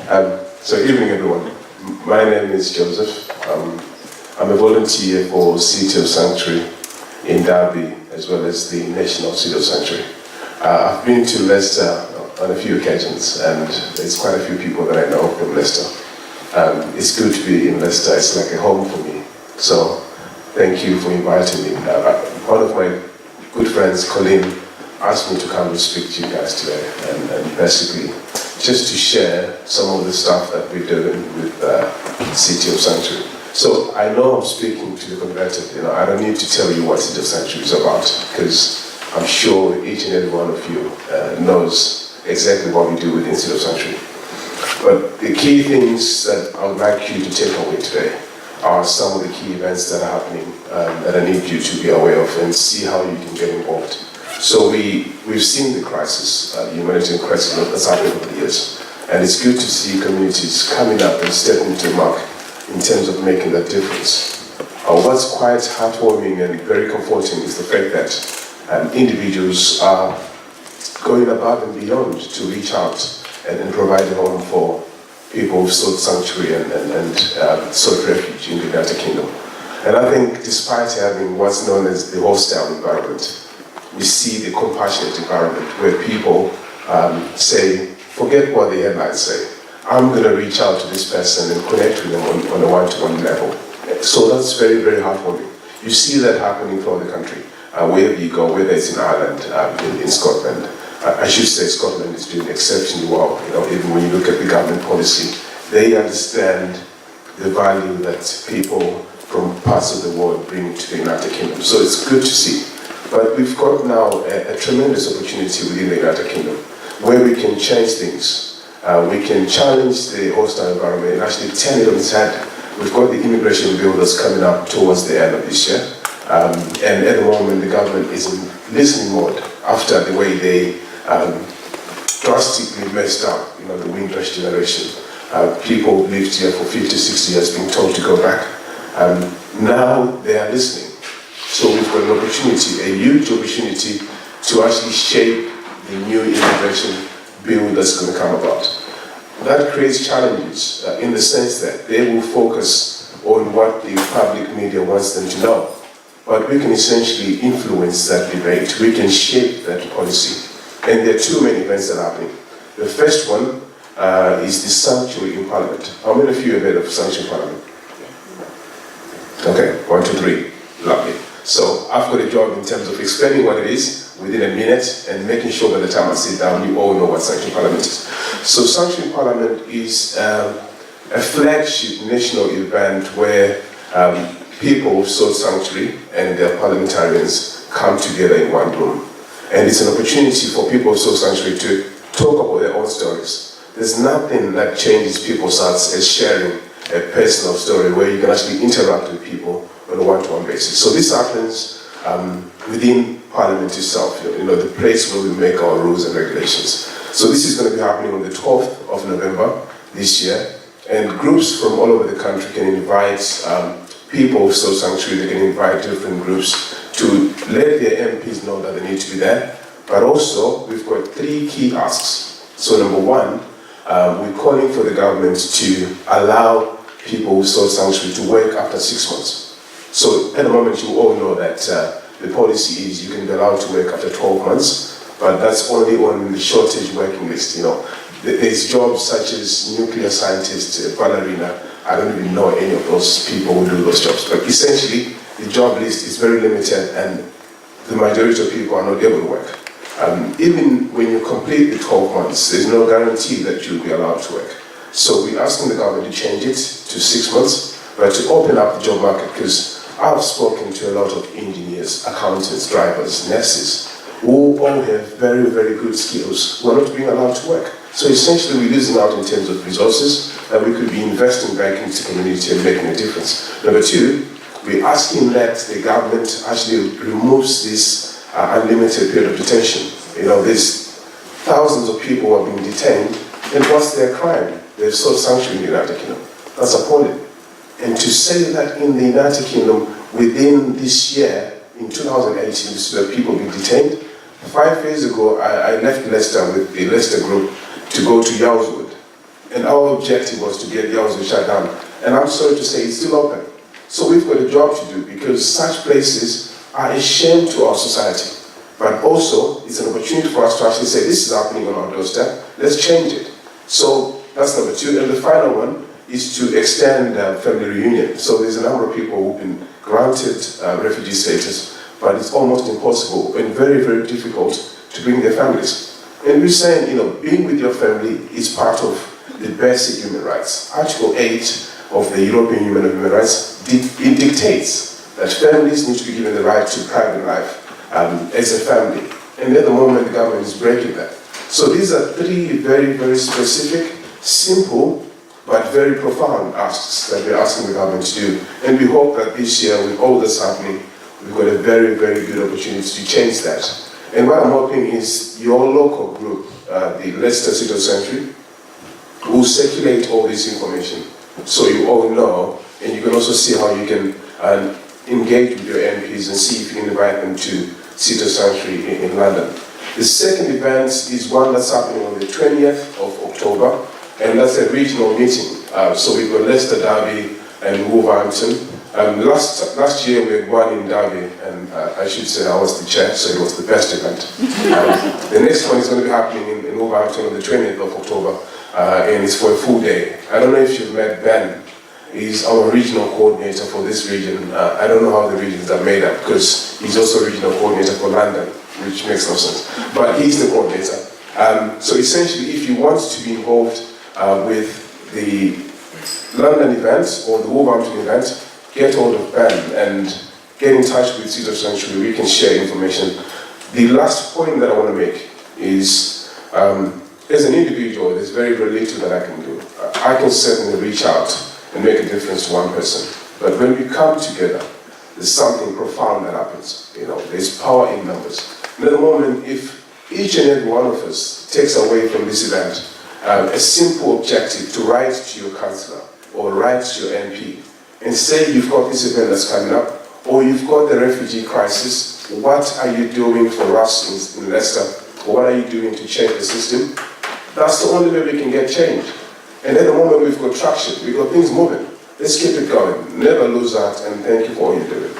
So evening everyone. My name is Joseph. I'm a volunteer for City of Sanctuary in Derby as well as the National City of Sanctuary. I've been to Leicester on a few occasions and there's quite a few people that I know from Leicester. It's good to be in Leicester, it's like a home for me. So thank you for inviting me. One of my good friends, Colin, asked me to come and speak to you guys today and basically just to share some of the stuff that we're doing with City of Sanctuary. So I know I'm speaking to the converted, I don't need to tell you what City of Sanctuary is about because I'm sure each and every one of you knows exactly what we do within City of Sanctuary. But the key things that I would like you to take away today are some of the key events that are happening that I need you to be aware of and see how you can get involved. So we've seen the crisis, the humanitarian crisis that's happened over the years, and it's good to see communities coming up and stepping to the mark in terms of making that difference. What's quite heartwarming and very comforting is the fact that individuals are going above and beyond to reach out and provide a home for people who've sought sanctuary and sought refuge in the United Kingdom. And I think despite having what's known as the hostile environment, we see the compassionate environment where people say, forget what the headlines say. I'm going to reach out to this person and connect with them on a one-to-one level. So that's very, very heartwarming. You see that happening throughout the country. Wherever you go, whether it's in Ireland, in Scotland. I should say Scotland is doing exceptionally well. Even when you look at the government policy, they understand the value that people from parts of the world bring to the United Kingdom. So it's good to see. But we've got now a tremendous opportunity within the United Kingdom where we can change things. We can challenge the hostile environment and actually turn it on its head. We've got the immigration bill that's coming up towards the end of this year. And at the moment, the government is in listening mode after the way they drastically messed up, the Windrush generation. People lived here for 50, 60 years being told to go back. Now they are listening. So we've got an opportunity, a huge opportunity to actually shape the new immigration bill that's going to come about. That creates challenges in the sense that they will focus on what the public media wants them to know. But we can essentially influence that debate. We can shape that policy. And there are two main events that are happening. The first one is the sanctuary in Parliament. How many of you have heard of sanctuary in Parliament? Okay, 1, 2, 3. Lovely. So I've got a job in terms of explaining what it is within a minute and making sure by the time I sit down, you all know what Sanctuary Parliament is. So Sanctuary Parliament is a flagship national event where people who sought sanctuary and their parliamentarians come together in one room. And it's an opportunity for people who sought sanctuary to talk about their own stories. There's nothing that changes people's hearts as sharing a personal story where you can actually interact with people on a one-to-one basis. So this happens within Parliament itself, the place where we make our rules and regulations. So this is going to be happening on the 12th of November this year, and groups from all over the country can invite people who sought sanctuary. They can invite different groups to let their MPs know that they need to be there. But also, we've got 3 key asks. So number 1, we're calling for the government to allow people who sought sanctuary to work after 6 months. So at the moment, you all know that the policy is you can be allowed to work after 12 months, but that's only on the shortage working list. There's jobs such as nuclear scientist, ballerina. I don't even know any of those people who do those jobs. But essentially, the job list is very limited, and the majority of people are not able to work. Even when you complete the 12 months, there's no guarantee that you'll be allowed to work. So we're asking the government to change it to 6 months, but to open up the job market, because I've spoken to a lot of engineers, accountants, drivers, nurses, who all have very, very good skills who are not being allowed to work. So essentially we're losing out in terms of resources that we could be investing back into the community and making a difference. Number 2, we're asking that the government actually removes this unlimited period of detention. There's thousands of people who are being detained, and what's their crime? They've sought sanctuary in the United Kingdom. That's appalling. And to say that in the United Kingdom, within this year, in 2018, so that people be detained. 5 years ago, I left Leicester with the Leicester group to go to Yaleswood, And our objective was to get the housing shut down. And I'm sorry to say it's still open. So we've got a job to do because such places are a shame to our society. But also, it's an opportunity for us to actually say, this is happening on our doorstep, let's change it. So that's number two. And the final one is to extend family reunion. So there's a number of people who've been granted refugee status, but it's almost impossible and very, very difficult to bring their families. And we're saying, being with your family is part of the basic human rights. Article 8 of the European Union of Human Rights, it dictates that families need to be given the right to private life as a family. And at the moment, the government is breaking that. So these are three very, very specific, simple, but very profound asks that we're asking the government to do. And we hope that this year, with all this happening, we've got a very, very good opportunity to change that. And what I'm hoping is your local group, the Leicester Cathedral Sanctuary, will circulate all this information so you all know, and you can also see how you can engage with your MPs and see if you can invite them to Cathedral Sanctuary in London. The second event is one that's happening on the 20th of October, and that's a regional meeting. So we've got Leicester, Derby, and Wolverhampton. Last year we had one in Derby, and I should say I was the chair, so it was the best event. The next one is going to be happening in Wolverhampton on the 20th of October, and it's for a full day. I don't know if you've met Ben. He's our regional coordinator for this region. I don't know how the regions are made up, because he's also regional coordinator for London, which makes no sense. But he's the coordinator. So essentially, if you want to be involved with the London events or the Wolverhampton event, get hold of Ben and get in touch with Cathedral Sanctuary. We can share information. The last point that I want to make is, as an individual, there's very, very little that I can do. I can certainly reach out and make a difference to one person. But when we come together, there's something profound that happens. There's power in numbers. And at the moment, if each and every one of us takes away from this event a simple objective to write to your councillor or write to your MP and say you've got this event that's coming up, or you've got the refugee crisis, what are you doing for us in Leicester, or what are you doing to change the system? That's the only way we can get change. And at the moment we've got traction, we've got things moving. Let's keep it going, never lose that, and thank you for all you're doing.